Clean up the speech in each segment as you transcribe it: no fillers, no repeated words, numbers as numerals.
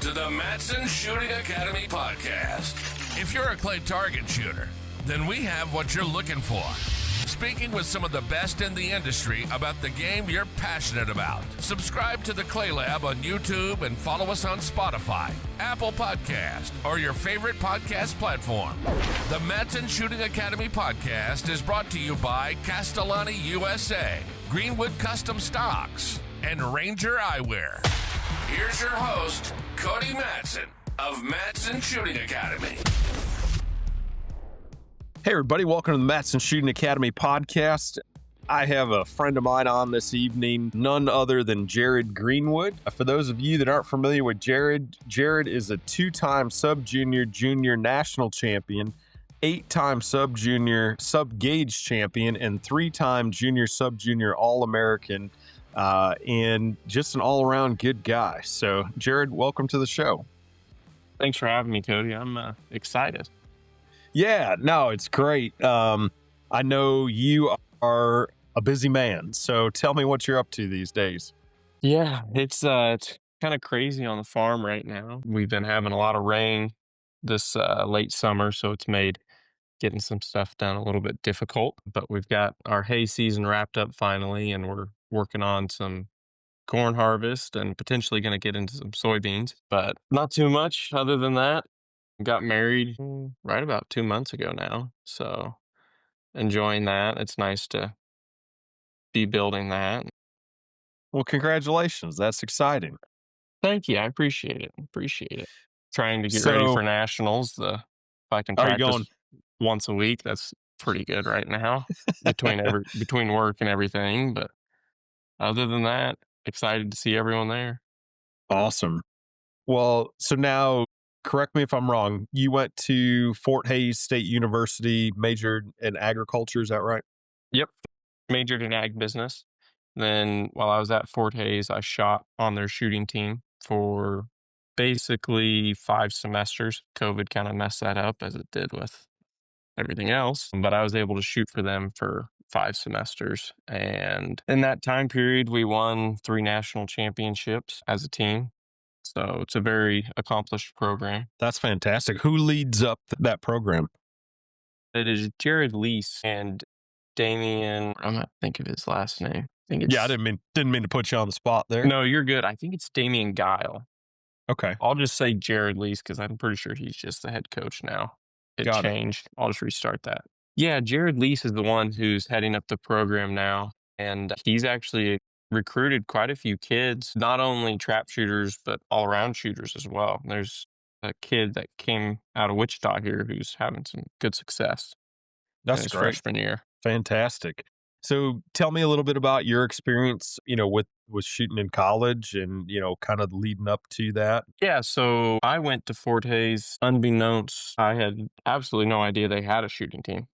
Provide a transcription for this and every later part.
to the Matson Shooting Academy podcast. If you're a clay target shooter, then we have what you're looking for. Speaking with some of the best in the industry about the game you're passionate about. Subscribe to the Clay Lab on YouTube and follow us on Spotify, Apple Podcast, or your favorite podcast platform. The Matson Shooting Academy podcast is brought to you by Castellani USA, Greenwood Custom Stocks, and Ranger Eyewear. Here's your host, Cody Matson of Matson Shooting Academy. Hey everybody, welcome to the Matson Shooting Academy podcast. I have a friend of mine on this evening, none other than Jared Greenwood. For those of you that aren't familiar with Jared is a two-time sub-junior, junior national champion, 8-time sub-junior, sub-gauge champion, and 3-time junior, sub-junior All-American, and just an all-around good guy. So Jared, welcome to the show. Thanks for having me, Cody. I'm excited. Yeah, no, it's great. I know you are a busy man, so tell me what you're up to these days. Yeah, it's kind of crazy on the farm right now. We've been having a lot of rain this late summer, so it's made getting some stuff done a little bit difficult. But we've got our hay season wrapped up finally, and we're working on some corn harvest and potentially going to get into some soybeans, but not too much other than that. Got married right about 2 months ago now, so enjoying that. It's nice to be building that. Well, congratulations. That's exciting. Thank you. I appreciate it. Trying to get ready for nationals. If I can practice once a week, that's pretty good right now between work and everything. But other than that, excited to see everyone there. Awesome. Well, so now, correct me if I'm wrong, you went to Fort Hays State University, majored in agriculture, is that right? Yep. Majored in ag business. Then while I was at Fort Hays, I shot on their shooting team for basically 5 semesters. COVID kind of messed that up as it did with everything else. But I was able to shoot for them for 5 semesters. And in that time period, we won 3 national championships as a team. So it's a very accomplished program. That's fantastic. Who leads up that program? It is Jared Lease and Damian. I'm not think of his last name. I think it's, I didn't mean to put you on the spot there. No, you're good. I think it's Damian Guile. Okay. I'll just say Jared Lease because I'm pretty sure he's just the head coach now. It changed. I'll just restart that. Yeah, Jared Lease is the one who's heading up the program now, and he's actually recruited quite a few kids, not only trap shooters, but all-around shooters as well. There's a kid that came out of Wichita here who's having some good success. That's in his great. Freshman year. Fantastic. So tell me a little bit about your experience, with shooting in college and, kind of leading up to that. Yeah, so I went to Fort Hays unbeknownst. I had absolutely no idea they had a shooting team.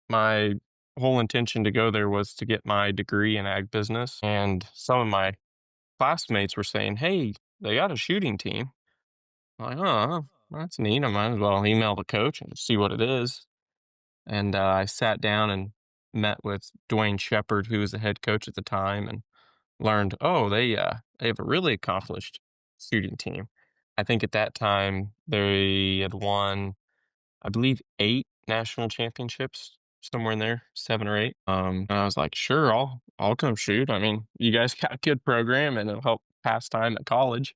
My whole intention to go there was to get my degree in ag business, and some of my classmates were saying, hey, they got a shooting team. I'm like, oh, that's neat. I might as well email the coach and see what it is. And I sat down and met with Dwayne Shepard, who was the head coach at the time, and learned, they have a really accomplished shooting team. I think at that time they had won, I believe, 8 national championships, somewhere in there, 7 or 8. And I was like, sure, I'll come shoot. I mean, you guys got a good program and it'll help pass time at college.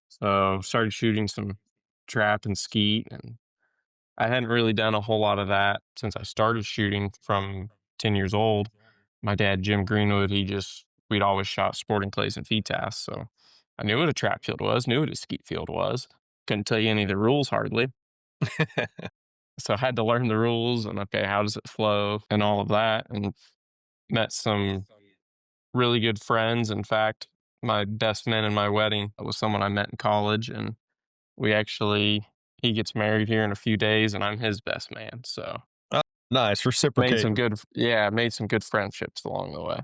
So started shooting some trap and skeet, and I hadn't really done a whole lot of that since I started shooting from 10 years old. My dad, Jim Greenwood, we'd always shot sporting clays and FETAS. So I knew what a trap field was, knew what a skeet field was. Couldn't tell you any of the rules hardly. So I had to learn the rules and, okay, how does it flow and all of that, and met some really good friends. In fact, my best man in my wedding was someone I met in college, and he gets married here in a few days, and I'm his best man. So nice, reciprocating. Made some good friendships along the way.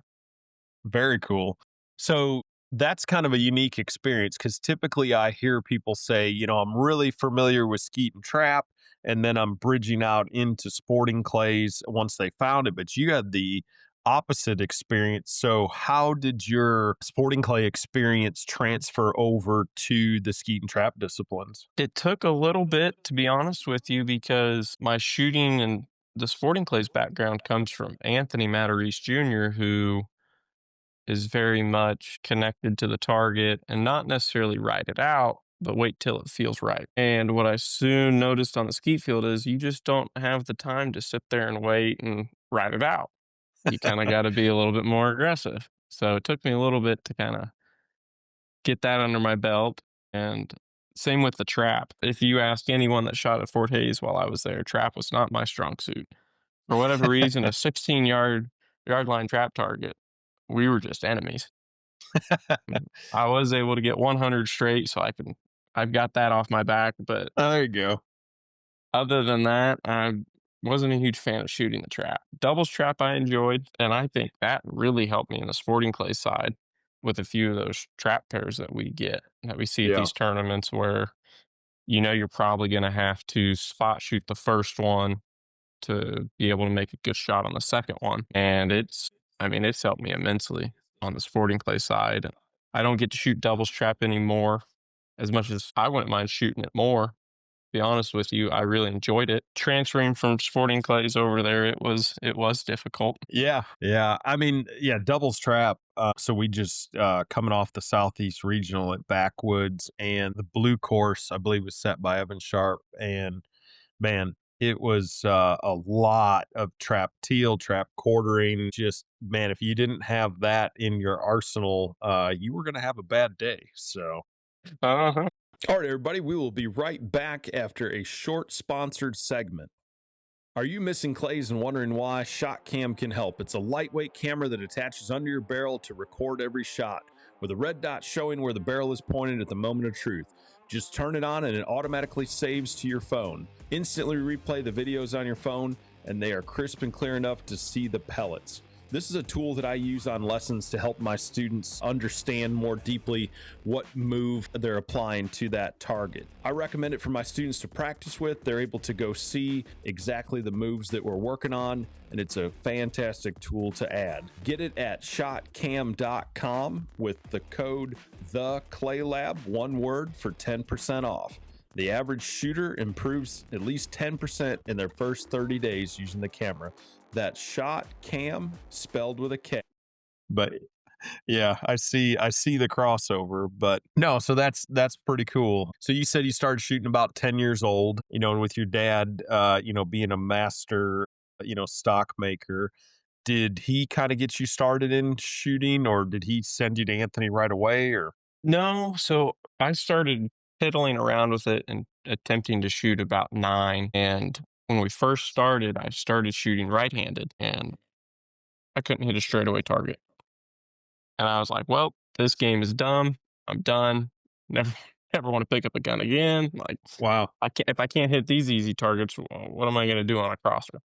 Very cool. So that's kind of a unique experience because typically I hear people say, I'm really familiar with skeet and trap, and then I'm bridging out into sporting clays once they found it. But you had the opposite experience. So how did your sporting clay experience transfer over to the skeet and trap disciplines? It took a little bit, to be honest with you, because my shooting and the sporting clays background comes from Anthony Matariz Jr., who is very much connected to the target and not necessarily ride it out, but wait till it feels right. And what I soon noticed on the skeet field is you just don't have the time to sit there and wait and ride it out. You kind of got to be a little bit more aggressive. So it took me a little bit to kind of get that under my belt. And same with the trap. If you ask anyone that shot at Fort Hays while I was there, trap was not my strong suit. For whatever reason, a 16-yard line trap target, we were just enemies. I was able to get 100 straight, so I've got that off my back. But There you go. other than that, I wasn't a huge fan of shooting the trap. Doubles trap I enjoyed, and I think that really helped me in the sporting clay side with a few of those trap pairs that we see at Yeah. these tournaments where you're probably going to have to spot shoot the first one to be able to make a good shot on the second one. And it's helped me immensely on the sporting clay side. I don't get to shoot doubles trap anymore as much as I wouldn't mind shooting it more. Be honest with you, I really enjoyed it. Transferring from sporting clays over there, it was difficult. Yeah. I mean, yeah, doubles trap. So we just coming off the Southeast Regional at Backwoods, and the blue course, I believe, was set by Evan Sharp. And man, it was a lot of trap teal, trap quartering. Just, man, if you didn't have that in your arsenal, you were going to have a bad day. So, Uh-huh. All right, everybody, we will be right back after a short sponsored segment. Are you missing clays and wondering why? ShotCam can help. It's a lightweight camera that attaches under your barrel to record every shot, with a red dot showing where the barrel is pointed at the moment of truth. Just turn it on and it automatically saves to your phone. Instantly replay the videos on your phone, and they are crisp and clear enough to see the pellets. This is a tool that I use on lessons to help my students understand more deeply what move they're applying to that target. I recommend it for my students to practice with. They're able to go see exactly the moves that we're working on, and it's a fantastic tool to add. Get it at shotcam.com with the code THECLAYLAB, one word, for 10% off. The average shooter improves at least 10% in their first 30 days using the camera. That's ShotCam, spelled with a K. but yeah, I see the crossover, but no, so that's pretty cool. So you said you started shooting about 10 years old, and with your dad, being a master, stock maker. Did he kind of get you started in shooting, or did he send you to Anthony right away, or? No, so I started piddling around with it and attempting to shoot about 9. And when we first started, I started shooting right-handed, and I couldn't hit a straightaway target. And I was like, well, this game is dumb. I'm done. Never, never want to pick up a gun again. Like, Wow. if I can't hit these easy targets, what am I going to do on a crosser?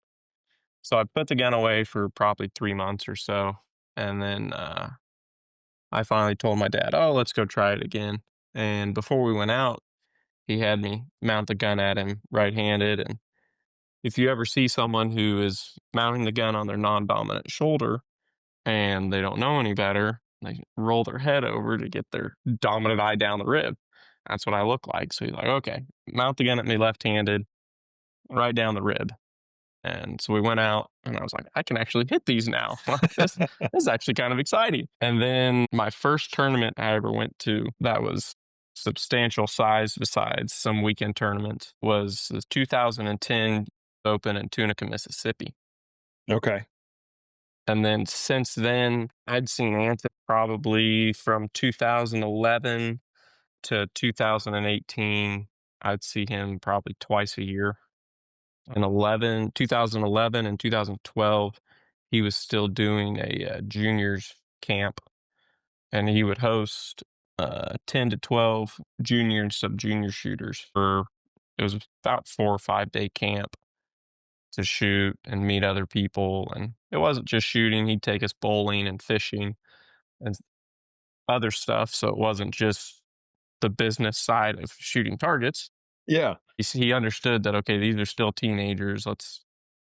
So I put the gun away for probably 3 months or so. And then I finally told my dad, oh, let's go try it again. And before we went out, he had me mount the gun at him right-handed. And if you ever see someone who is mounting the gun on their non-dominant shoulder and they don't know any better, they roll their head over to get their dominant eye down the rib. That's what I look like. So he's like, okay, mount the gun at me left-handed, right down the rib. And so we went out, and I was like, I can actually hit these now. this is actually kind of exciting. And then my first tournament I ever went to that was substantial size besides some weekend tournaments was the 2010 Open in Tunica, Mississippi. Okay. And then since then, I'd seen Anthony probably from 2011 to 2018. I'd see him probably twice a year. In 2011 and 2012, he was still doing a juniors camp, and he would host 10 to 12 junior and sub-junior shooters. It was about 4 or 5 day camp to shoot and meet other people. And it wasn't just shooting. He'd take us bowling and fishing and other stuff. So it wasn't just the business side of shooting targets. Yeah. He understood that, okay, these are still teenagers. Let's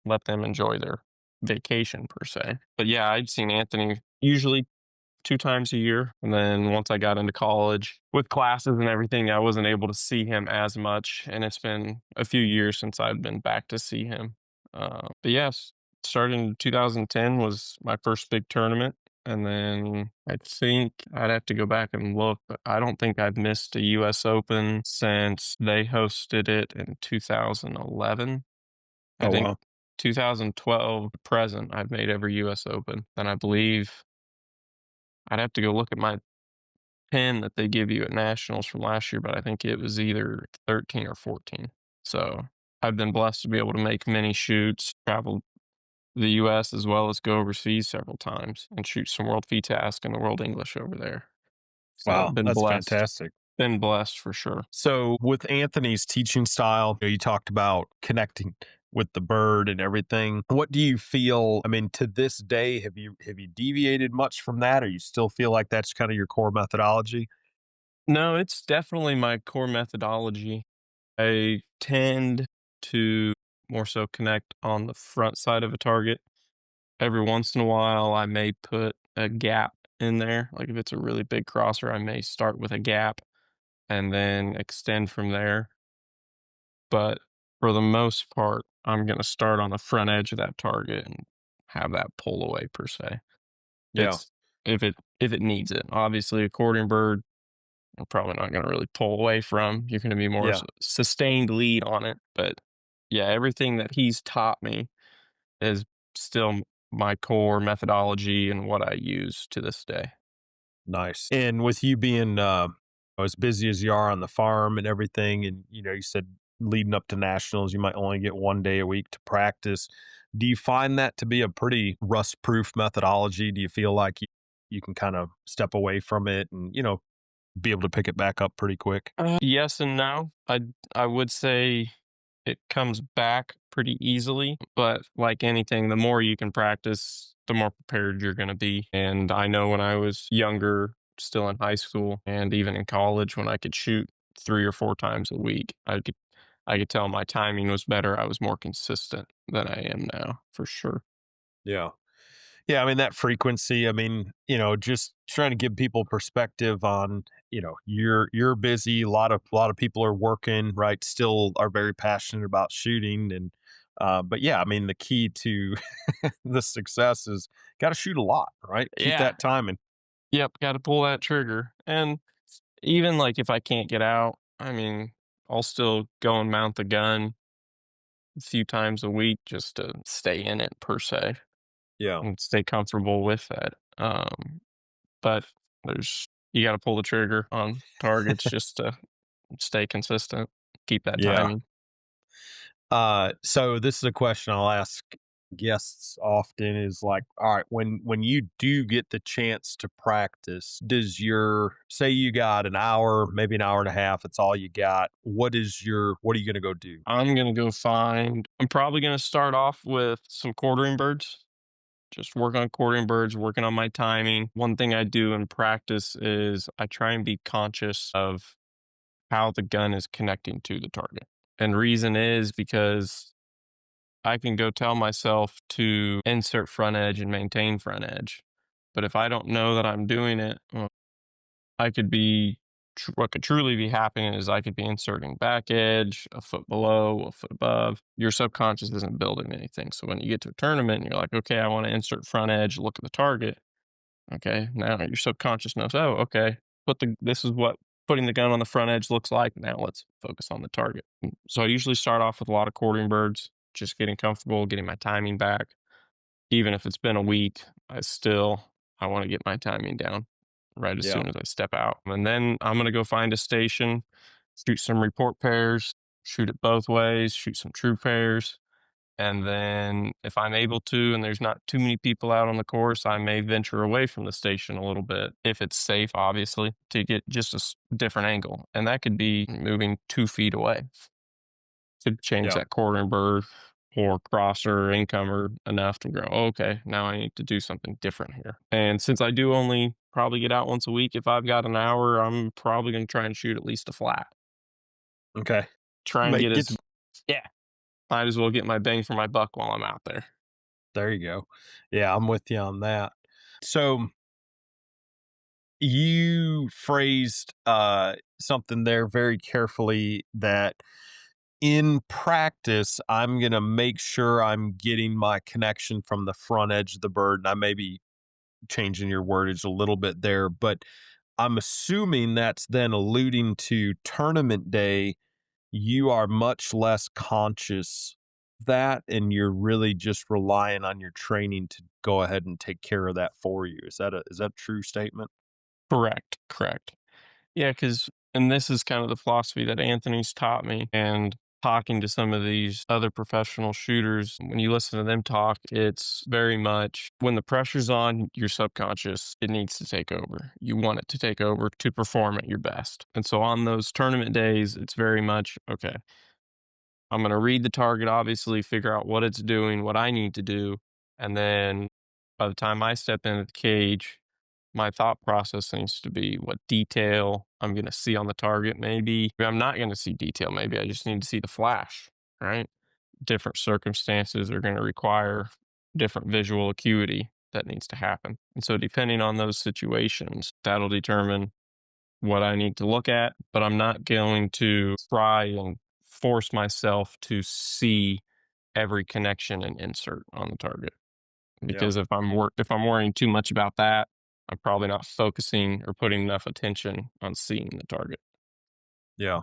let them enjoy their vacation per se. But yeah, I'd seen Anthony usually 2 times a year, and then once I got into college, with classes and everything, I wasn't able to see him as much, and it's been a few years since I've been back to see him. But yes, starting in 2010 was my first big tournament, and then I think I'd have to go back and look, but I don't think I've missed a US Open since they hosted it in 2011. I Oh, think wow. 2012 to present, I've made every US Open, and I believe I'd have to go look at my pin that they give you at nationals from last year, but I think it was either 13 or 14. So I've been blessed to be able to make many shoots, travel the US as well as go overseas several times and shoot some World FITASC and the World English over there. So Wow, been that's blessed. fantastic. Been blessed for sure. So, with Anthony's teaching style, you talked about connecting with the bird and everything. What do you feel? I mean, to this day, have you deviated much from that, or you still feel like that's kind of your core methodology? No, it's definitely my core methodology. I tend to more so connect on the front side of a target. Every once in a while, I may put a gap in there. Like if it's a really big crosser, I may start with a gap and then extend from there. But for the most part, I'm going to start on the front edge of that target and have that pull away per se. Yeah, It's if it needs it. Obviously, accordion bird, I'm probably not going to really pull away from. You're going to be more yeah, sustained lead on it. But yeah, everything that he's taught me is still my core methodology and what I use to this day. nice. And with you being as busy as you are on the farm and everything, and you said leading up to nationals, you might only get 1 day a week to practice. Do you find that to be a pretty rust-proof methodology? Do you feel like you can kind of step away from it and be able to pick it back up pretty quick? Yes and no. I would say it comes back pretty easily, but like anything, the more you can practice, the more prepared you're going to be. And I know when I was younger, still in high school and even in college, when I could shoot 3 or 4 times a week, I could tell my timing was better. I was more consistent than I am now, for sure. Yeah. Yeah, I mean that frequency. I mean, just trying to give people perspective on, you're busy. A lot of people are working, right? Still are very passionate about shooting, and but yeah, I mean the key to the success is got to shoot a lot, right? Keep Yeah. that timing. Yep. Got to pull that trigger. And even like if I can't get out, I mean, I'll still go and mount the gun a few times a week just to stay in it per se Yeah, and stay comfortable with that. But you got to pull the trigger on targets just to stay consistent, keep that yeah. timing. So this is a question I'll ask guests often is like, all right, when you do get the chance to practice, does your say you got an hour, maybe an hour and a half, it's all you got. What are you gonna go do? I'm probably going to start off with some quartering birds, just work on quartering birds, working on my timing. One thing I do in practice is I try and be conscious of how the gun is connecting to the target. And reason is because I can go tell myself to insert front edge and maintain front edge. But if I don't know that I'm doing it, I could be, what could truly be happening is I could be inserting back edge, a foot below, a foot above. Your subconscious isn't building anything. So when you get to a tournament and you're like, okay, I want to insert front edge, look at the target. Okay, now your subconscious knows, oh, okay, this is what putting the gun on the front edge looks like. Now let's focus on the target. So I usually start off with a lot of quartering birds, just getting comfortable, getting my timing back. Even if it's been a week, I want to get my timing down right as Yeah. soon as I step out. And then I'm gonna go find a station, shoot some report pairs, shoot it both ways, shoot some true pairs. And then if I'm able to, and there's not too many people out on the course, I may venture away from the station a little bit, if it's safe, obviously, to get just a different angle. And that could be moving 2 feet away to change Yeah. that quartering bird or crosser or incomer enough to go, "Oh, okay, now I need to do something different here." And since I do only probably get out once a week, if I've got an hour, I'm probably going to try and shoot at least a flat. Okay. Try and Make get get as, yeah, might as well get my bang for my buck while I'm out there. There you go. Yeah, I'm with you on that. So you phrased something there very carefully, that in practice, I'm going to make sure I'm getting my connection from the front edge of the bird. And I may be changing your wordage a little bit there, but I'm assuming that's then alluding to tournament day. You are much less conscious of that, and you're really just relying on your training to go ahead and take care of that for you. Is that a true statement? Correct, correct. Yeah, because and this is kind of the philosophy that Anthony's taught me, and talking to some of these other professional shooters, when you listen to them talk, it's very much when the pressure's on, your subconscious, it needs to take over. You want it to take over to perform at your best. And so on those tournament days, it's very much, okay, I'm going to read the target, obviously, figure out what it's doing, what I need to do. And then by the time I step into the cage, my thought process needs to be what detail I'm going to see on the target. Maybe I'm not going to see detail. Maybe I just need to see the flash, right? Different circumstances are going to require different visual acuity that needs to happen. And so, depending on those situations, that'll determine what I need to look at, but I'm not going to try and force myself to see every connection and insert on the target. Yeah. Because if I'm worrying too much about that, I'm probably not focusing or putting enough attention on seeing the target. Yeah.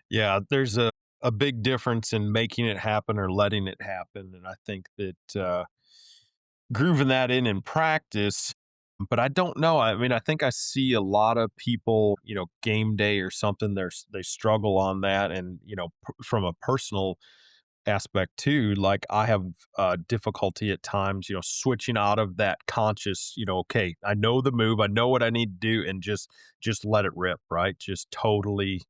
Yeah. There's a big difference in making it happen or letting it happen. And I think that grooving that in practice, but I don't know. I mean, I think I see a lot of people, game day or something, they struggle on that. And, from a personal aspect too, like I have difficulty at times, switching out of that conscious, okay, I know the move, I know what I need to do, and just let it rip, right? Just totally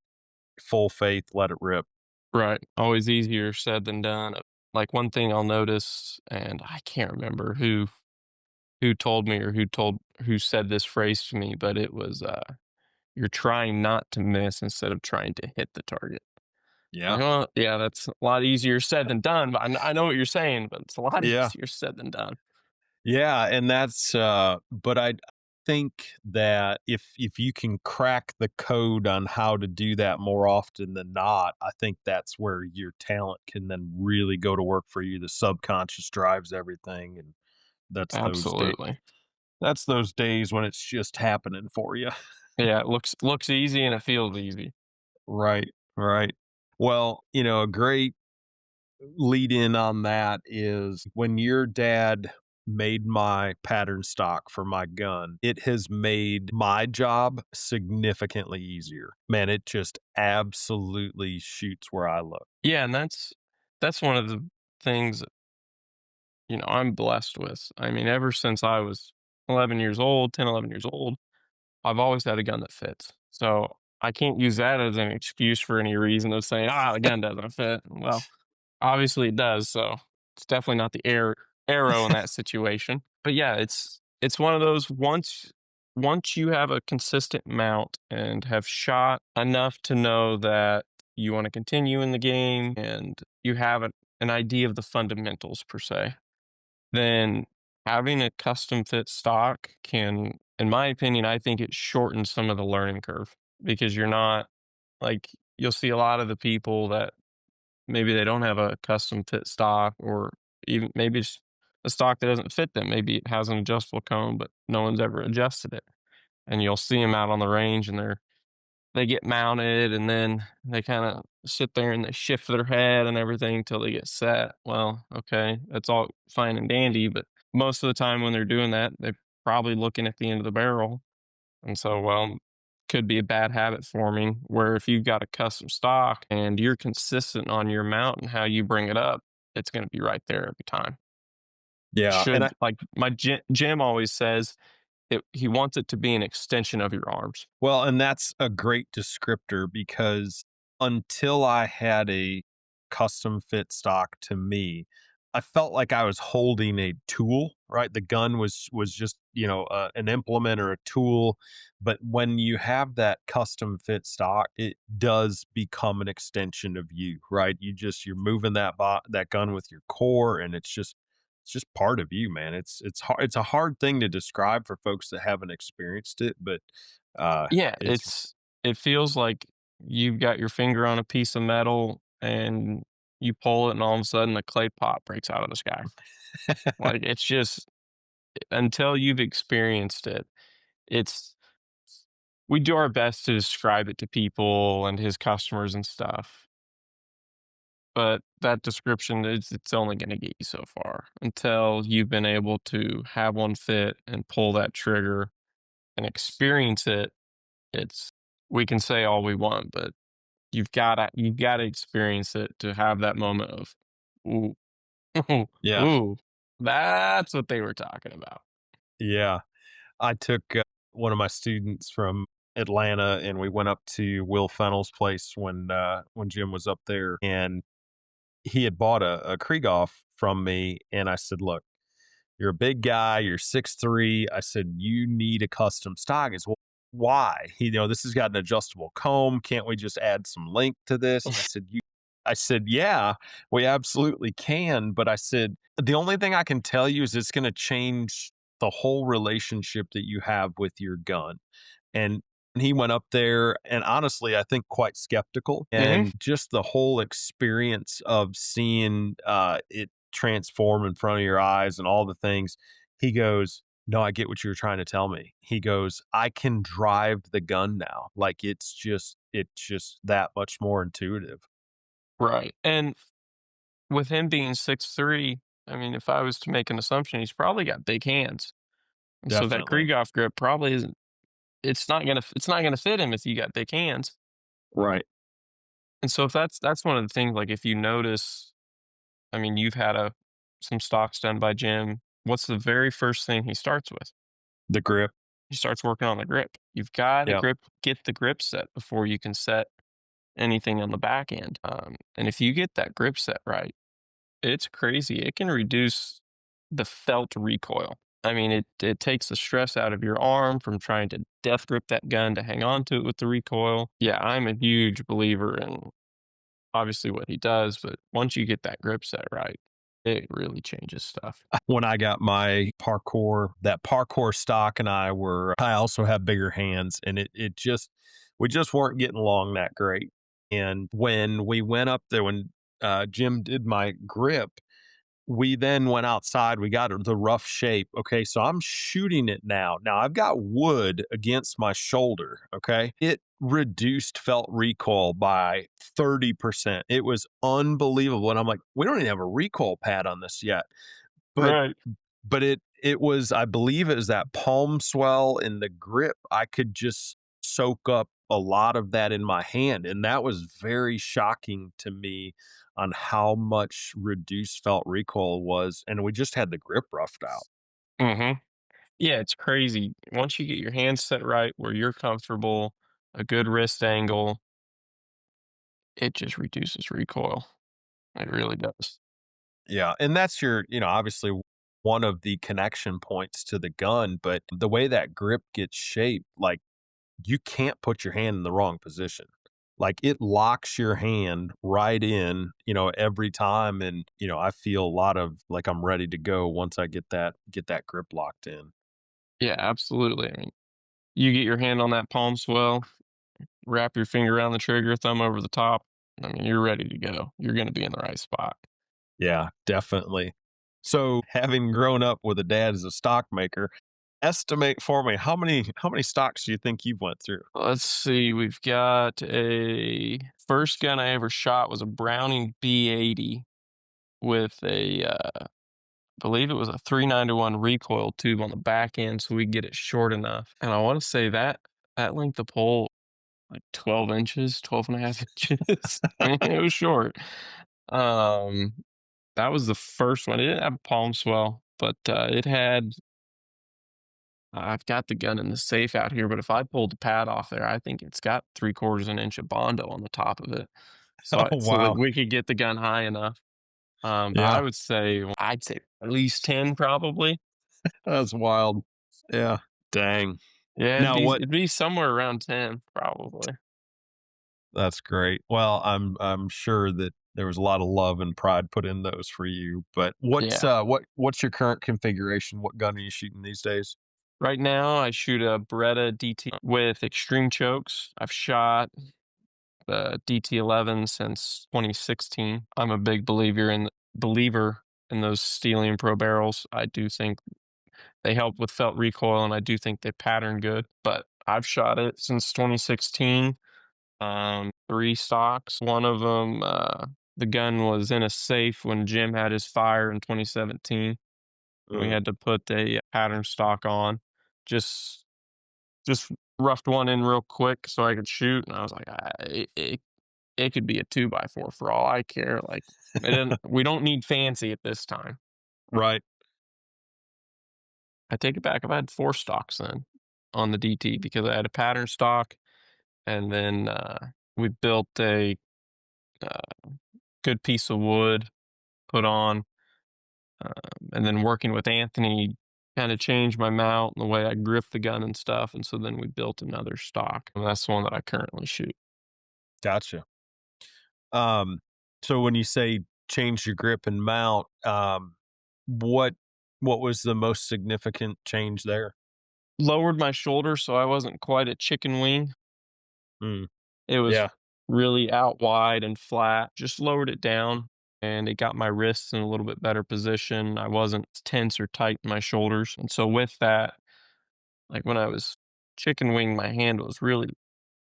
full faith, let it rip. Right. Always easier said than done. Like one thing I'll notice, and I can't remember who told me or who said this phrase to me, but it was you're trying not to miss instead of trying to hit the target. Yeah. Like, well, yeah, that's a lot easier said than done. But I know what you're saying, but it's a lot Yeah. easier said than done. Yeah, and that's but I think that if you can crack the code on how to do that more often than not, I think that's where your talent can then really go to work for you. The subconscious drives everything, and that's those days. Absolutely. That's those days when it's just happening for you. Yeah, it looks easy and it feels easy. Right, right. Well, a great lead in on that is when your dad made my pattern stock for my gun, it has made my job significantly easier. Man, it just absolutely shoots where I look. Yeah, and that's one of the things I'm blessed with. I mean, ever since I was 11 years old, 10, 11 years old, I've always had a gun that fits. So I can't use that as an excuse for any reason of saying, the gun doesn't fit. Well, obviously it does. So it's definitely not the arrow in that situation. But yeah, it's one of those once you have a consistent mount and have shot enough to know that you want to continue in the game and you have an idea of the fundamentals per se, then having a custom fit stock can, in my opinion, I think it shortens some of the learning curve because you're not like you'll see a lot of the people that maybe they don't have a custom fit stock or even maybe it's a stock that doesn't fit them. Maybe it has an adjustable cone, but no one's ever adjusted it. And you'll see them out on the range and they get mounted and then they kind of sit there and they shift their head and everything till they get set. Well, okay, that's all fine and dandy, but most of the time when they're doing that, they're probably looking at the end of the barrel. And so, well, could be a bad habit forming where if you've got a custom stock and you're consistent on your mount and how you bring it up, it's going to be right there every time. Yeah, and Should like my Jim always says, he wants it to be an extension of your arms. and that's a great descriptor because until I had a custom fit stock to me, I felt like I was holding a tool, right? The gun was just, an implement or a tool, but when you have that custom fit stock, it does become an extension of you, right? You're moving that gun with your core, and it's just just part of you, man. It's a hard thing to describe for folks that haven't experienced it, but Yeah, it's it feels like you've got your finger on a piece of metal and you pull it and all of a sudden a clay pot breaks out of the sky. Like it's just until you've experienced it, it's we do our best to describe it to people and his customers and stuff. But that description is it's only gonna get you so far until you've been able to have one fit and pull that trigger and experience it. It's we can say all we want, but you've gotta experience it to have that moment of, "Ooh, ooh, yeah, ooh, that's what they were talking about." yeah. I took one of my students from Atlanta, and we went up to Will Fennell's place when Jim was up there, and he had bought a Krieghoff from me, and I said, "Look, you're a big guy, you're 6'3". I said, "You need a custom stock." He goes, "Well, why?" This has got an adjustable comb. Can't we just add some length to this? And I said, "Yeah, we absolutely can." But I said, "The only thing I can tell you is it's going to change the whole relationship that you have with your gun." And he went up there and honestly, I think quite skeptical. Mhm. And just the whole experience of seeing it transform in front of your eyes and all the things, he goes, "No, I get what you were trying to tell me." He goes, "I can drive the gun now. Like it's just that much more intuitive." Right, and with him being 6'3", I mean, if I was to make an assumption, he's probably got big hands, and so that Definitely. Krieghoff grip probably isn't it's not gonna fit him if you got big hands, Right. and so if that's one of the things, like, if you notice I mean, you've had some stocks done by Jim, what's the very first thing he starts with? The grip. He starts working on the grip. You've gotta Yeah. get the grip set before you can set anything on the back end, and if you get that grip set right, it's crazy. It can reduce the felt recoil. I mean, it takes the stress out of your arm from trying to death grip that gun to hang on to it with the recoil. Yeah, I'm a huge believer in obviously what he does, but once you get that grip set right, it really changes stuff. When I got my that parkour stock and I also have bigger hands, and we just weren't getting along that great. And when we went up there, when Jim did my grip, we then went outside. We got the rough shape. Okay. So I'm shooting it now. Now I've got wood against my shoulder. Okay. It reduced felt recoil by 30%. It was unbelievable. And I'm like, we don't even have a recoil pad on this yet. But Right. it was, I believe it was that palm swell in the grip. I could just soak up a lot of that in my hand, and that was very shocking to me on how much reduced felt recoil was, and we just had the grip roughed out. Mhm. Yeah, it's crazy. Once you get your hands set right where you're comfortable, a good wrist angle, it just reduces recoil. It really does. Yeah, and that's obviously one of the connection points to the gun, but the way that grip gets shaped, like, you can't put your hand in the wrong position. Like, it locks your hand right in, every time, and, I feel a lot of like I'm ready to go once I get that grip locked in. Yeah, absolutely. I mean, you get your hand on that palm swell, wrap your finger around the trigger, thumb over the top. I mean, you're ready to go. You're going to be in the right spot. Yeah, definitely. So, having grown up with a dad as a stock maker, estimate for me how many stocks do you think you've went through? Let's see. We've got a first gun I ever shot was a Browning B80 with believe it was a 391 recoil tube on the back end so we get it short enough. And I want to say that length of pole, like 12 inches, 12 and a half inches. I mean, it was short. Um, that was the first one. It didn't have a palm swell, but it had I've got the gun in the safe out here, but if I pulled the pad off there, I think it's got 3/4 an inch of Bondo on the top of it. Oh, So that wow. we could get the gun high enough. But Yeah, I'd say at least 10 probably. that's wild. Yeah. Dang. Yeah, Now what it'd be somewhere around 10 probably. That's great. Well, I'm sure that there was a lot of love and pride put in those for you. But Yeah. what's your current configuration? What gun are you shooting these days? Right now, I shoot a Beretta DT with extreme chokes. I've shot the DT11 since 2016. I'm a big believer in those Stelium Pro barrels. I do think they help with felt recoil, and I do think they pattern good. But I've shot it since 2016. 3 stocks. One of them, the gun was in a safe when Jim had his fire in 2017. We Mm, had to put a pattern stock on. Just just roughed one in real quick so I could shoot, and I was like, it could be a 2x4 for all I care. Like, we don't need fancy at this time. right. I take it back. I've had 4 stocks then on the DT because I had a pattern stock, and then we built a good piece of wood put on, um, and then working with Anthony kind of changed my mount and the way I grip the gun and stuff. And so then we built another stock, and that's the one that I currently shoot. Gotcha. Um, so when you say change your grip and mount, what what was the most significant change there? Lowered my shoulder so I wasn't quite a chicken wing. Mm, It was yeah. really out wide and flat. Just lowered it down, and it got my wrists in a little bit better position. I wasn't tense or tight in my shoulders. And so with that, like when I was chicken wing, my hand was really,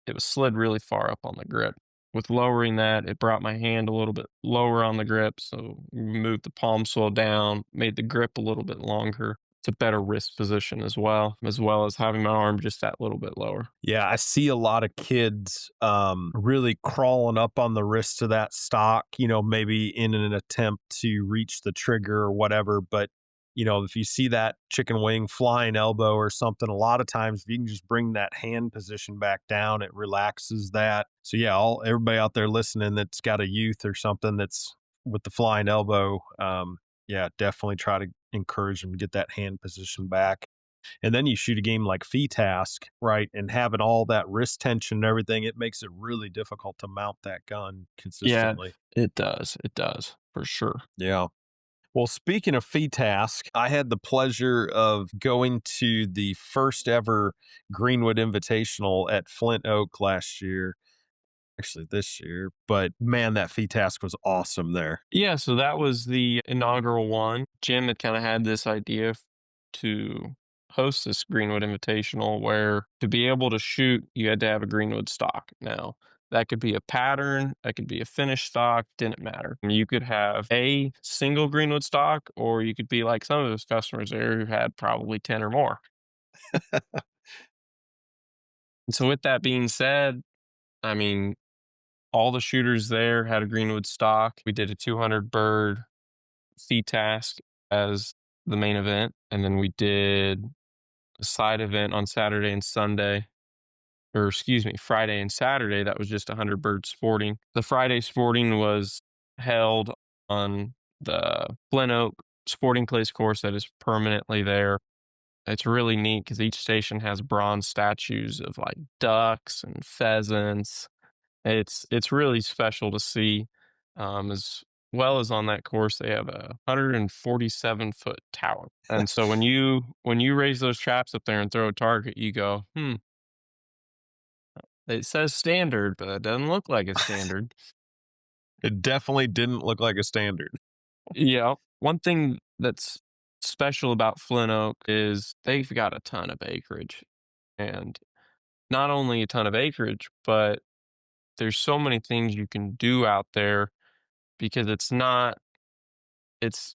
it was slid really far up on the grip. With lowering that, it brought my hand a little bit lower on the grip. So we moved the palm swell down, made the grip a little bit longer. It's a better wrist position as well as having my arm just that little bit lower. Yeah, I see a lot of kids really crawling up on the wrist of that stock, maybe in an attempt to reach the trigger or whatever. But, if you see that chicken wing flying elbow or something, a lot of times if you can just bring that hand position back down, it relaxes that. So yeah, everybody out there listening that's got a youth or something that's with the flying elbow, yeah, definitely try to encourage them to get that hand position back. And then you shoot a game like Task, right? And having all that wrist tension and everything, it makes it really difficult to mount that gun Yeah, consistently. it does. It does for sure. Yeah. Well, speaking of Task, I had the pleasure of going to the first ever Greenwood Invitational at Flint Oak last year, actually this year. But man, that Task was awesome there. Yeah, so that was the inaugural one. Jim had kind of had this idea to host this Greenwood Invitational where to be able to shoot, you had to have a Greenwood stock. Now, that could be a pattern, that could be a finished stock, didn't matter. You could have a single Greenwood stock, or you could be like some of those customers there who had probably 10 or more. And so, with that being said, I mean, all the shooters there had a Greenwood stock. We did a 200 bird feed task as the main event, and then we did a side event on Saturday and Sunday, or excuse me, Friday and Saturday. That was just 100 bird sporting. The Friday sporting was held on the Flint Oak sporting clays course that is permanently there. It's really neat because each station has bronze statues of like ducks and pheasants. It's really special to see, as well as on that course, they have a 147-foot tower, and so when you raise those traps up there and throw a target, you go, it says standard, but it doesn't look like a standard. It definitely didn't look like a standard. Yeah, one thing that's special about Flint Oak is they've got a ton of acreage, and not only a ton of acreage, but there's so many things you can do out there because it's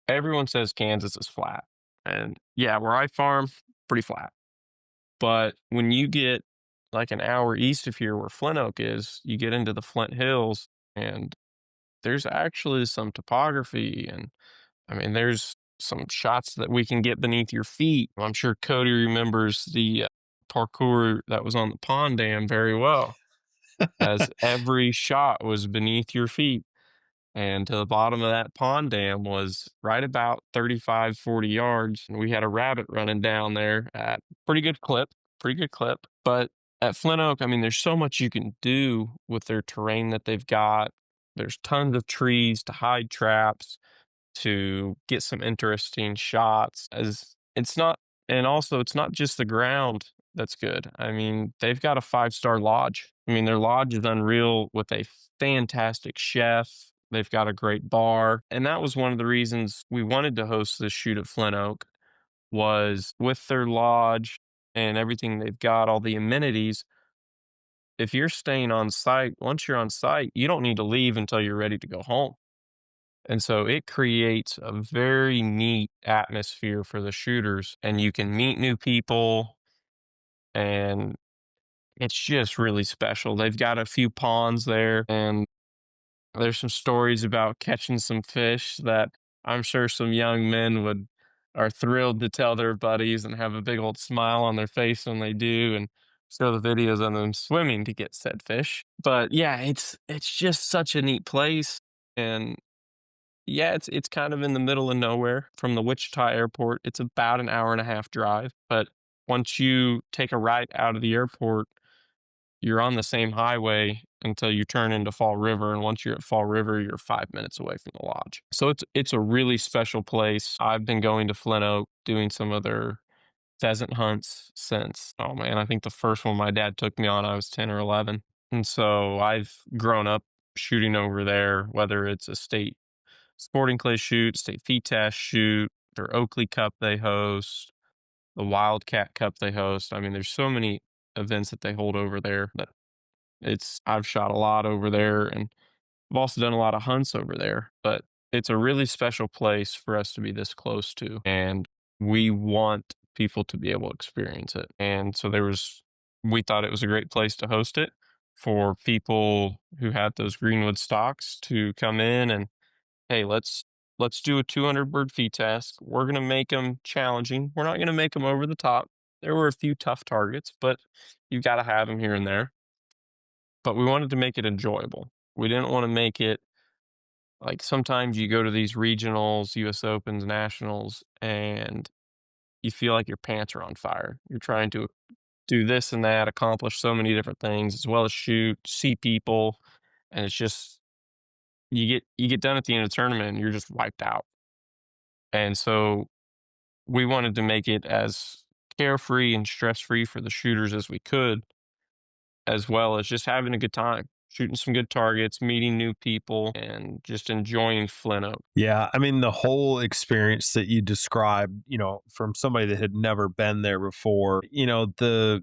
everyone says Kansas is flat. And yeah, where I farm, pretty flat. But when you get like an hour east of here where Flint Oak is, you get into the Flint Hills and there's actually some topography, and I mean there's some shots that we can get beneath your feet. I'm sure Cody remembers the parkour that was on the pond dam very well, as every shot was beneath your feet. And to the bottom of that pond dam was right about 35, 40 yards. And we had a rabbit running down there at pretty good clip. But at Flint Oak, I mean, there's so much you can do with their terrain that they've got. There's tons of trees to hide traps, to get some interesting shots. As it's not, and also it's not just the ground that's good. I mean, they've got a 5-star lodge. I mean, their lodge is unreal with a fantastic chef. They've got a great bar. And that was one of the reasons we wanted to host this shoot at Flint Oak, was with their lodge and everything they've got, all the amenities. If you're staying on site, once you're on site, you don't need to leave until you're ready to go home. And so it creates a very neat atmosphere for the shooters, and you can meet new people, and it's just really special. They've got a few ponds there, and there's some stories about catching some fish that I'm sure some young men are thrilled to tell their buddies and have a big old smile on their face when they do, and show the videos of them swimming to get said fish. But yeah, it's just such a neat place. And yeah, it's kind of in the middle of nowhere from the Wichita airport. It's about an hour and a half drive, but once you take a right out of the airport, you're on the same highway until you turn into Fall River, and once you're at Fall River, you're 5 minutes away from the lodge. So it's a really special place. I've been going to Flint Oak, doing some of their pheasant hunts since, oh man, I think the first one my dad took me on, I was 10 or 11. And so I've grown up shooting over there, whether it's a state sporting clay shoot, state feed test shoot, their Oakley Cup they host, the Wildcat Cup they host. I mean, there's so many events that they hold over there that I've shot a lot over there, and I've also done a lot of hunts over there. But it's a really special place for us to be this close to, and we want people to be able to experience it. And so we thought it was a great place to host it for people who had those Greenwood stocks to come in and, hey, let's do a 200 bird feed test. We're going to make them challenging. We're not going to make them over the top. There were a few tough targets, but you got to have them here and there. But we wanted to make it enjoyable. We didn't want to make it like, sometimes you go to these regionals, US Opens, nationals, and you feel like your pants are on fire. You're trying to do this and that, accomplish so many different things, as well as shoot, see people, and it's just, you get done at the end of the tournament and you're just wiped out. And so we wanted to make it as carefree and stress-free for the shooters as we could, as well as just having a good time, shooting some good targets, meeting new people, and just enjoying Flint Oak. Yeah, I mean, the whole experience that you described, from somebody that had never been there before, the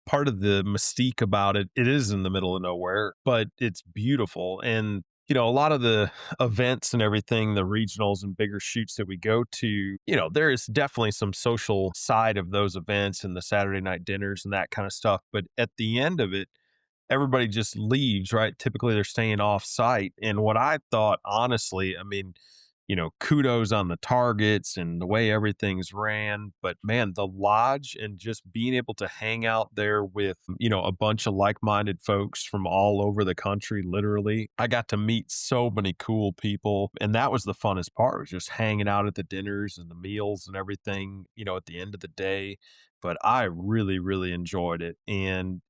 part of the mystique about it, it is in the middle of nowhere, but it's beautiful. And, a lot of the events and everything, the regionals and bigger shoots that we go to, there is definitely some social side of those events and the Saturday night dinners and that kind of stuff. But at the end of it, everybody just leaves, right? Typically they're staying off site. And what I thought, honestly, I mean, kudos on the targets and the way everything's ran. But man, the lodge and just being able to hang out there with, a bunch of like minded folks from all over the country, literally. I got to meet so many cool people. And that was the funnest part, was just hanging out at the dinners and the meals and everything, at the end of the day. But I really, really enjoyed it. And,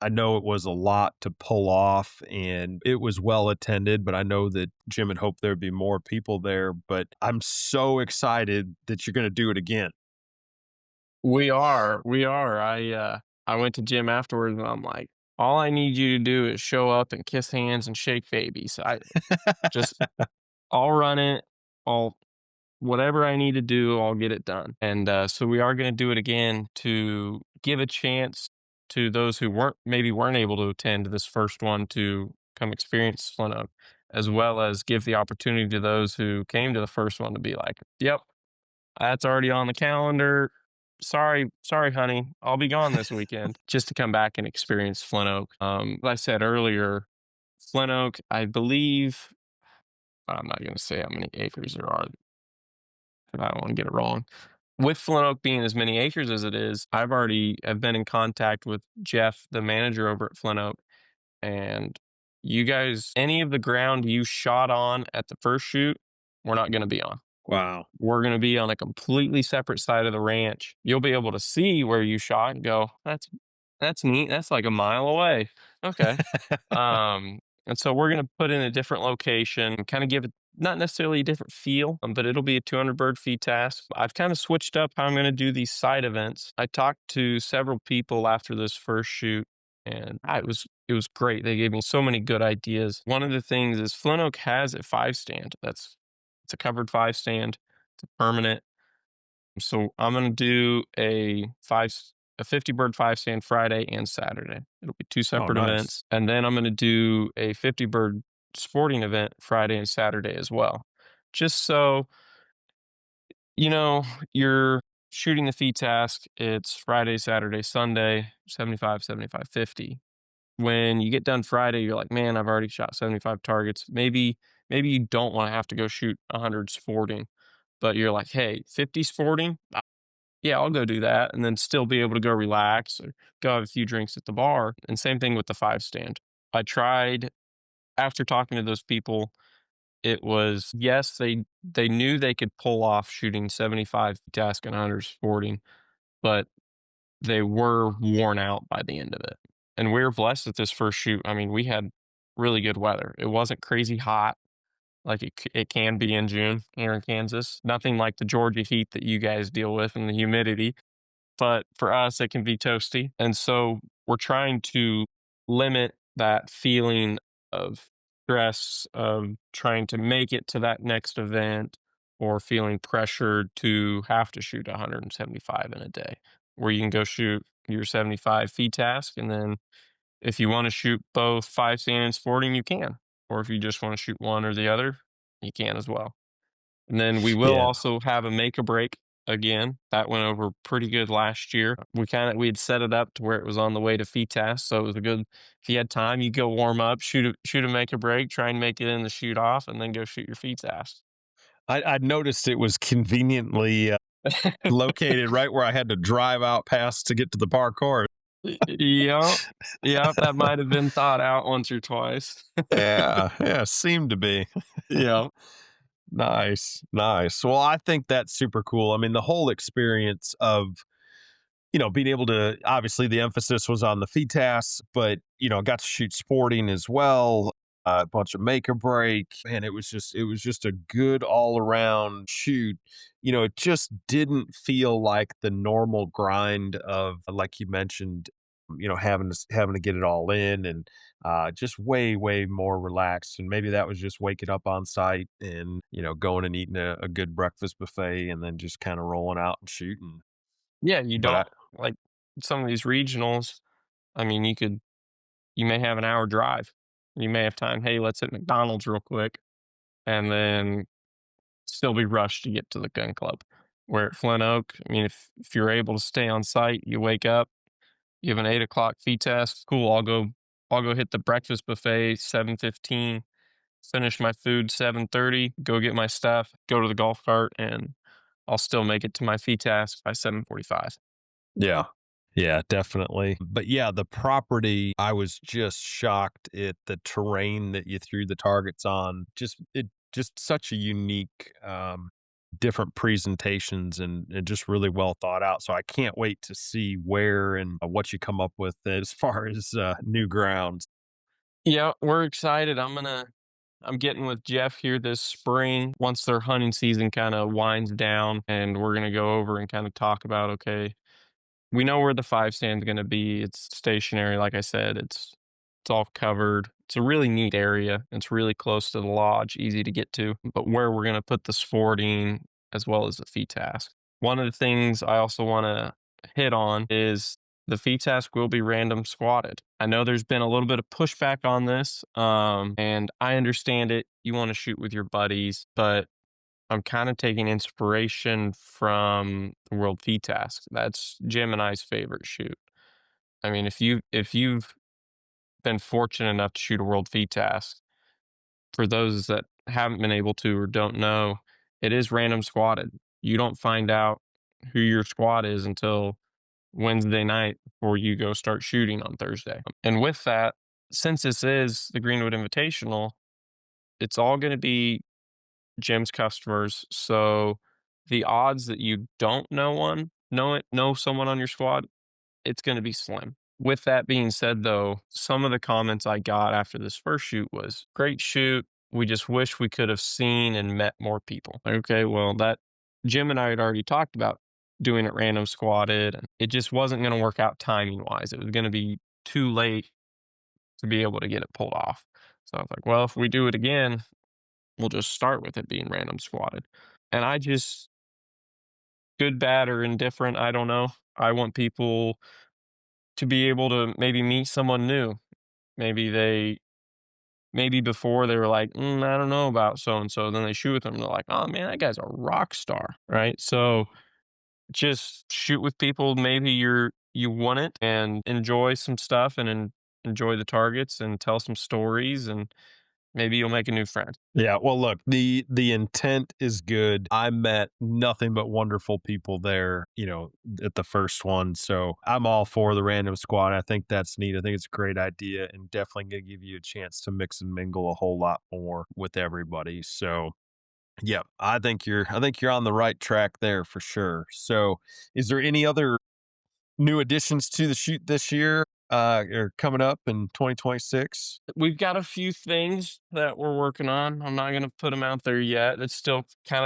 I know it was a lot to pull off and it was well attended, but I know that Jim had hoped there'd be more people there. But I'm so excited that you're going to do it again. We are. I went to Jim afterwards, and I'm like, all I need you to do is show up and kiss hands and shake babies. Just, I'll run it. I'll Whatever I need to do, I'll get it done. And so we are going to do it again to give a chance to those who weren't able to attend this first one to come experience Flint Oak, as well as give the opportunity to those who came to the first one to be like, yep, that's already on the calendar. Sorry, honey, I'll be gone this weekend, just to come back and experience Flint Oak. Like I said earlier, Flint Oak, I believe, I'm not going to say how many acres there are, I don't want to get it wrong. With Flint Oak being as many acres as it is, have been in contact with Jeff, the manager over at Flint Oak, and you guys, any of the ground you shot on at the first shoot, we're not going to be on. Wow. We're going to be on a completely separate side of the ranch. You'll be able to see where you shot and go, that's neat. That's like a mile away. Okay. And so we're going to put in a different location, kind of give it not necessarily a different feel, but it'll be a 200 bird feed task. I've kind of switched up how I'm going to do these side events. I talked to several people after this first shoot, and it was great. They gave me so many good ideas. One of the things is Flint Oak has a 5 stand. It's a covered 5 stand. It's a permanent. So I'm going to do a 50 bird 5 stand Friday and Saturday. It'll be 2 separate nice. events. And then I'm going to do a 50 bird sporting event Friday and Saturday as well. Just so, you're shooting the feed task. It's Friday, Saturday, Sunday, 75, 75, 50. When you get done Friday, you're like, man, I've already shot 75 targets. Maybe you don't want to have to go shoot 100 sporting, but you're like, hey, 50 sporting? Yeah, I'll go do that, and then still be able to go relax or go have a few drinks at the bar. And same thing with the 5 stand. I tried after talking to those people, it was yes, they knew they could pull off shooting 75 task and 100 sporting, but they were worn out by the end of it. And we were blessed at this first shoot. I mean, we had really good weather. It wasn't crazy hot like it can be in June here in Kansas. Nothing like the Georgia heat that you guys deal with and the humidity. But for us, it can be toasty. And so we're trying to limit that feeling of stress of trying to make it to that next event or feeling pressured to have to shoot 175 in a day, where you can go shoot your 75 feed task. And then if you want to shoot both 5 stand and sporting, you can. Or if you just want to shoot one or the other, you can as well. And then we will Yeah. also have a make a break again. That went over pretty good last year. We had set it up to where it was on the way to feed task, so it was a good. If you had time, you go warm up, shoot a make a break, try and make it in the shoot off, and then go shoot your feed task. I noticed it was conveniently located right where I had to drive out past to get to the parkour. Yep, yep. That might have been thought out once or twice. Yeah, seemed to be. Yeah. Nice, nice. Well, I think that's super cool. I mean, the whole experience of, being able to, obviously the emphasis was on the feed tasks, but, got to shoot sporting as well, a bunch of make or break. And it was just a good all around shoot. It just didn't feel like the normal grind of, like you mentioned, having to get it all in and just way, way more relaxed. And maybe that was just waking up on site and, going and eating a good breakfast buffet and then just kind of rolling out and shooting. Yeah, you But don't like some of these regionals. I mean, you may have an hour drive. You may have time. Hey, let's hit McDonald's real quick, and then still be rushed to get to the gun club. Where at Flint Oak, I mean, if you're able to stay on site, you wake up, you have an 8 o'clock feed test. Cool, I'll go hit the breakfast buffet 7:15. Finish my food 7:30. Go get my stuff. Go to the golf cart, and I'll still make it to my feed task by 7:45. yeah. Yeah, definitely. But yeah, the property, I was just shocked at the terrain that you threw the targets on. Just such a unique different presentations and just really well thought out. So I can't wait to see where and what you come up with as far as new grounds. Yeah, we're excited. I'm getting with Jeff here this spring once their hunting season kind of winds down, and we're gonna go over and kind of talk about, okay, we know where the 5 stand's gonna be. It's stationary, like I said. It's all covered. It's a really neat area. It's really close to the lodge, easy to get to. But where we're gonna put the sporting as well as the feed task. One of the things I also want to hit on is the feed task will be random squatted. I know there's been a little bit of pushback on this, and I understand it. You want to shoot with your buddies, but I'm kind of taking inspiration from the World Feed Task. That's Jim and I's favorite shoot. I mean, if you've been fortunate enough to shoot a World Feed Task, for those that haven't been able to or don't know, it is random squatted. You don't find out who your squad is until Wednesday night before you go start shooting on Thursday. And with that, since this is the Greenwood Invitational, it's all going to be Jim's customers. So the odds that you don't know someone on your squad, it's going to be slim. With that being said, though, some of the comments I got after this first shoot was, great shoot. We just wish we could have seen and met more people. Like, okay, well, that Jim and I had already talked about doing it random squatted, and it just wasn't going to work out timing wise. It was going to be too late to be able to get it pulled off. So I was like, well, if we do it again, we'll just start with it being random squatted. And I just, good, bad, or indifferent, I don't know. I want people to be able to maybe meet someone new. Maybe before they were like, I don't know about so and so. Then they shoot with them. And they're like, oh man, that guy's a rock star, right? So just shoot with people. Maybe you want it and enjoy some stuff and enjoy the targets and tell some stories, and maybe you'll make a new friend. Yeah, well, look, the intent is good. I met nothing but wonderful people there, at the first one. So I'm all for the random squad. I think that's neat. I think it's a great idea, and definitely gonna give you a chance to mix and mingle a whole lot more with everybody. So yeah, I think you're on the right track there for sure. So is there any other new additions to the shoot this year, or coming up in 2026? We've got a few things that we're working on. I'm not going to put them out there yet. It's still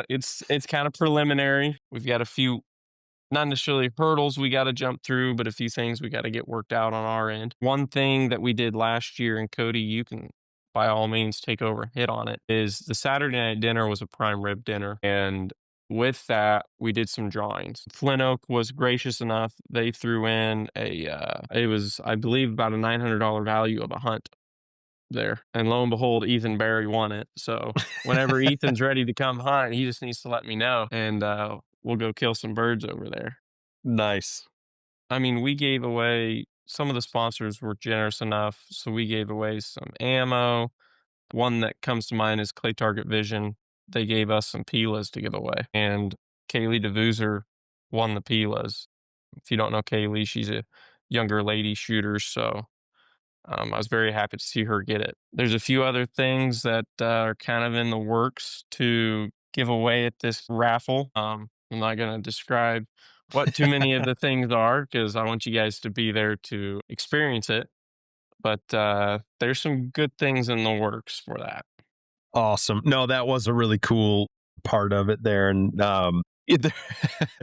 it's kind of preliminary. We've got a few, not necessarily hurdles we got to jump through, but a few things we got to get worked out on our end. One thing that we did last year, and Cody, you can by all means take over and hit on it, is the Saturday night dinner was a prime rib dinner. And with that, we did some drawings. Flint Oak was gracious enough. They threw in it was, I believe, about a $900 value of a hunt there. And lo and behold, Ethan Barry won it. So whenever Ethan's ready to come hunt, he just needs to let me know, and we'll go kill some birds over there. Nice. I mean, we gave away, some of the sponsors were generous enough, so we gave away some ammo. One that comes to mind is Clay Target Vision. They gave us some Pilas to give away, and Kaylee DeVuser won the Pilas. If you don't know Kaylee, she's a younger lady shooter, so I was very happy to see her get it. There's a few other things that are kind of in the works to give away at this raffle. I'm not going to describe what too many of the things are, because I want you guys to be there to experience it. But there's some good things in the works for that. Awesome. No, that was a really cool part of it there, and I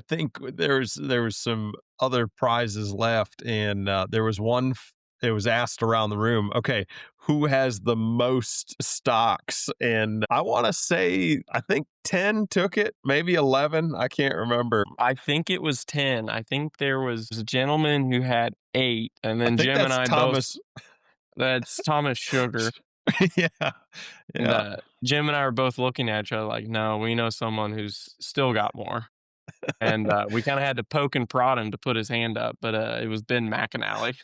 think there was some other prizes left, and there was one. It was asked around the room, okay, who has the most stocks? And I want to say, I think 10 took it, maybe 11. I can't remember. I think it was 10. I think there was a gentleman who had 8, and I then think Jim and that's I Thomas. both. That's Thomas Sugar. Yeah, And yeah. Jim and I were both looking at each other like, no, we know someone who's still got more. And we kind of had to poke and prod him to put his hand up, but it was Ben McAnally.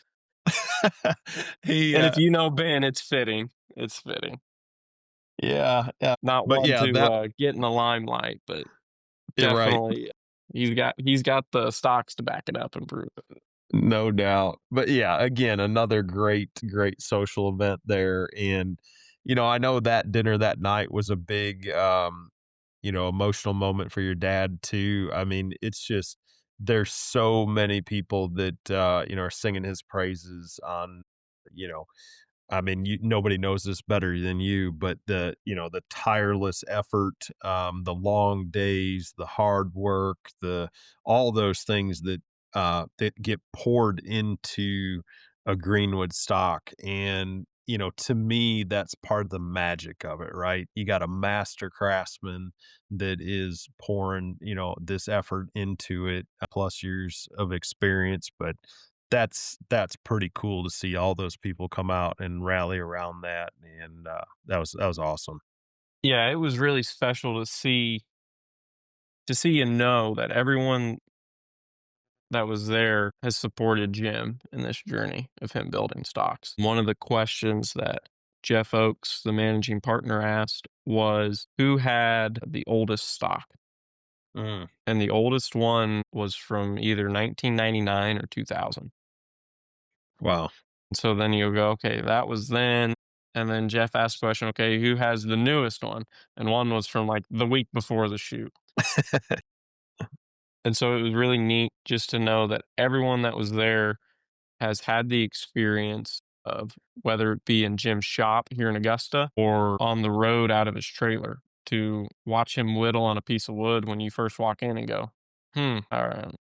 He, And if you know Ben, it's fitting. It's fitting. yeah, yeah. Not But one yeah, that to get in the limelight, but you're right. definitely he's got the stocks to back it up and prove it. No doubt. But yeah, again, another great social event there. And, I know that dinner that night was a big, emotional moment for your dad too. I mean, it's just, there's so many people that, are singing his praises on, you know, I mean, nobody knows this better than you, but the tireless effort, the long days, the hard work, all those things that get poured into a Greenwood stock. And, to me, that's part of the magic of it, right? You got a master craftsman that is pouring, this effort into it, plus years of experience. But that's pretty cool to see all those people come out and rally around that, and that was awesome. Yeah, it was really special to see and know that everyone that was there has supported Jim in this journey of him building stocks. One of the questions that Jeff Oakes, the managing partner, asked was, who had the oldest stock? Mm, And the oldest one was from either 1999 or 2000. wow. So then you go, okay, that was then. And then Jeff asked the question, okay, who has the newest one? And one was from like the week before the shoot. And so it was really neat just to know that everyone that was there has had the experience of whether it be in Jim's shop here in Augusta or on the road out of his trailer to watch him whittle on a piece of wood when you first walk in and go, all right.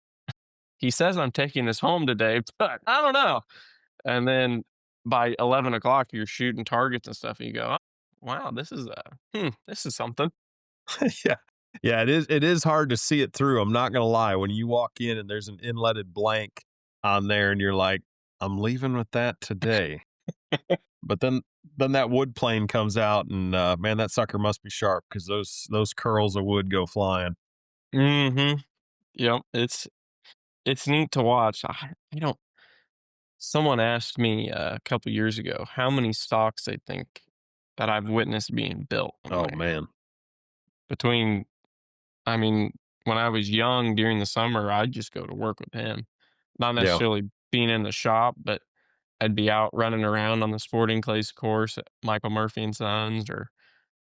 He says I'm taking this home today, but I don't know. And then by 11 o'clock, you're shooting targets and stuff, and you go, oh, wow, this is something. Yeah. Yeah, it is hard to see it through. I'm not gonna lie. When you walk in and there's an inletted blank on there and you're like, I'm leaving with that today. But then that wood plane comes out and man, that sucker must be sharp because those curls of wood go flying. Mm-hmm. Yep. It's neat to watch. I don't Someone asked me a couple years ago how many stocks they think that I've witnessed being built. I'm Oh like, man. between I mean, when I was young during the summer, I'd just go to work with him. Not Yeah. necessarily being in the shop, but I'd be out running around on the sporting clays course at Michael Murphy and Sons, or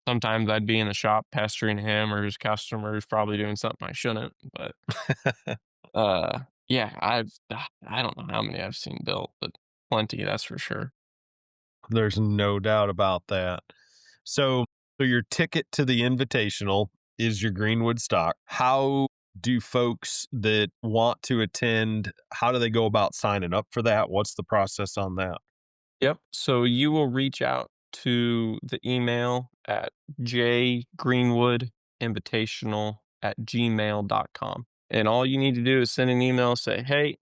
sometimes I'd be in the shop pestering him or his customers, probably doing something I shouldn't. But yeah, I don't know how many I've seen built, but plenty, that's for sure. There's no doubt about that. So, so your ticket to the invitational is your Greenwood stock. How do folks that want to attend, how do they go about signing up for that? What's the process on that? Yep. So you will reach out to the email at jgreenwoodinvitational@gmail.com. And all you need to do is send an email, say, hey,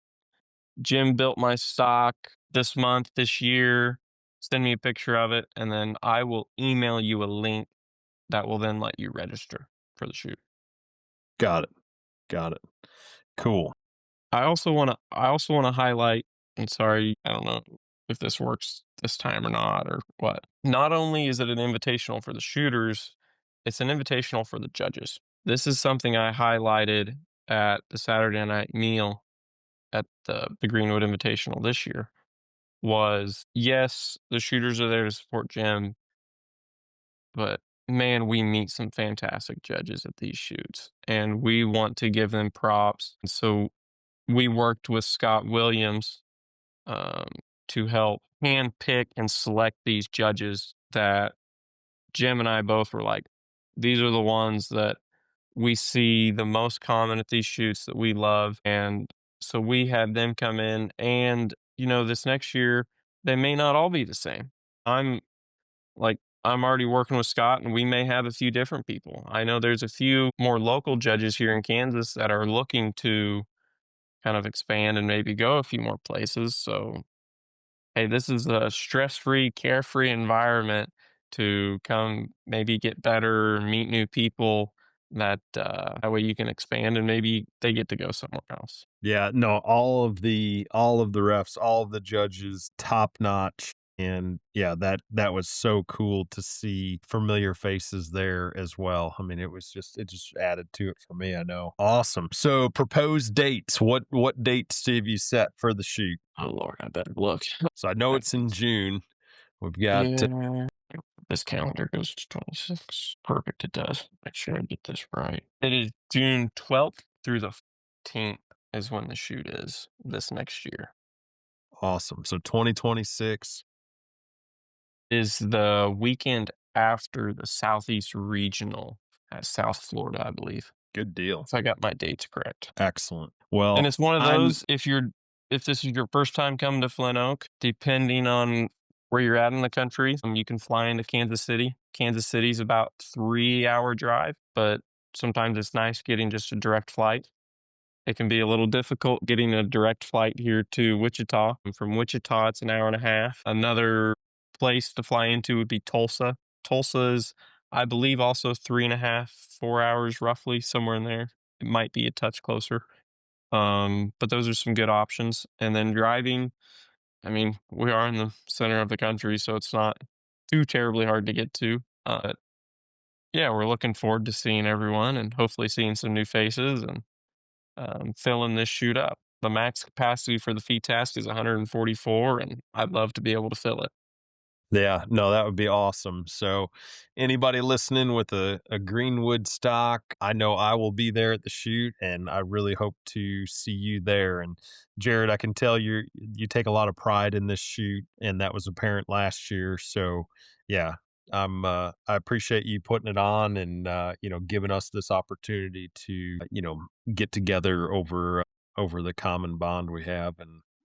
Jim built my stock this month, this year. Send me a picture of it, and then I will email you a link that will then let you register for the shoot. Got it. Got it. Cool. I also want to highlight, and sorry, I don't know if this works this time or not or what. Not only is it an invitational for the shooters, it's an invitational for the judges. This is something I highlighted at the Saturday night meal at the Greenwood Invitational this year. Was yes, the shooters are there to support Jim, but man, we meet some fantastic judges at these shoots, and we want to give them props. So we worked with Scott Williams um, to help handpick and select these judges that Jim and I both were like, these are the ones that we see the most common at these shoots that we love. And so we had them come in, and, this next year, they may not all be the same. I'm I'm already working with Scott, and we may have a few different people. I know there's a few more local judges here in Kansas that are looking to kind of expand and maybe go a few more places. So, hey, this is a stress-free, carefree environment to come maybe get better, meet new people. That way you can expand and maybe they get to go somewhere else. Yeah, no, all of the refs, all of the judges, top notch. And yeah, that was so cool to see familiar faces there as well. I mean, it just added to it for me, I know. Awesome. So proposed dates. What dates have you set for the shoot? Oh Lord, I better look. So I know it's in June. We've got Yeah. This calendar goes to 26. Perfect, it does. Make sure I get this right. It is June 12th through the 14th is when the shoot is this next year. awesome. So 2026. Is the weekend after the Southeast Regional at South Florida, I believe. Good deal. If I got my dates correct. Excellent. Well, And it's one of I'm those, if this is your first time coming to Flint Oak, depending on where you're at in the country, you can fly into Kansas City. Kansas City's about 3-hour drive, but sometimes it's nice getting just a direct flight. It can be a little difficult getting a direct flight here to Wichita. And from Wichita, it's an hour and a half. Another place to fly into would be Tulsa. Tulsa is, I believe, also 3.5, 4 hours roughly, somewhere in there. It might be a touch closer. But those are some good options. And then driving, I mean, we are in the center of the country, so it's not too terribly hard to get to. Yeah, we're looking forward to seeing everyone and hopefully seeing some new faces and filling this shoot up. The max capacity for the feed task is 144, and I'd love to be able to fill it. Yeah, no, that would be awesome. So, anybody listening with a Greenwood stock, I know I will be there at the shoot, and I really hope to see you there. And Jared, I can tell you take a lot of pride in this shoot, and that was apparent last year. So, yeah, I appreciate you putting it on and giving us this opportunity to get together over the common bond we have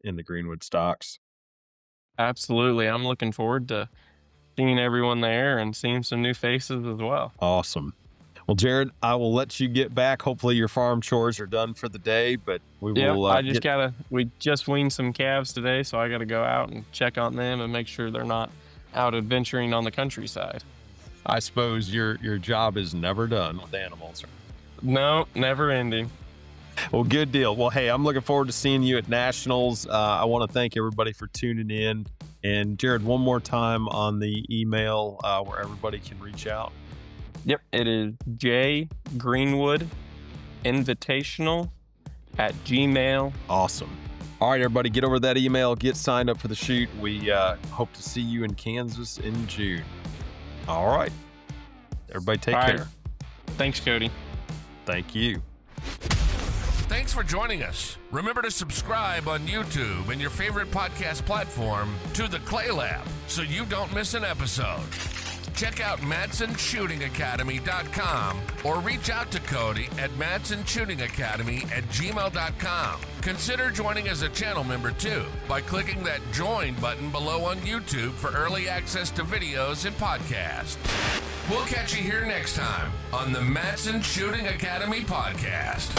in the Greenwood stocks. Absolutely. I'm looking forward to seeing everyone there and seeing some new faces as well. Awesome. Well, Jared, I will let you get back. Hopefully your farm chores are done for the day, but we Yeah, will we just weaned some calves today, so I gotta go out and check on them and make sure they're not out adventuring on the countryside. I suppose your job is never done with animals. No, never ending. Well, good deal. Well, hey, I'm looking forward to seeing you at Nationals. I want to thank everybody for tuning in. And Jared, one more time on the email where everybody can reach out. Yep, it is jgreenwoodinvitational@gmail. Awesome. All right, everybody, get over that email. Get signed up for the shoot. We hope to see you in Kansas in June. All right. Everybody take care. Thanks, Cody. Thank you. Thanks for joining us. Remember to subscribe on YouTube and your favorite podcast platform to the Clay Lab so you don't miss an episode. Check out MadsonShootingAcademy.com or reach out to Cody at MadsonShootingAcademy@gmail.com. Consider joining as a channel member too by clicking that join button below on YouTube for early access to videos and podcasts. We'll catch you here next time on the Madson Shooting Academy podcast.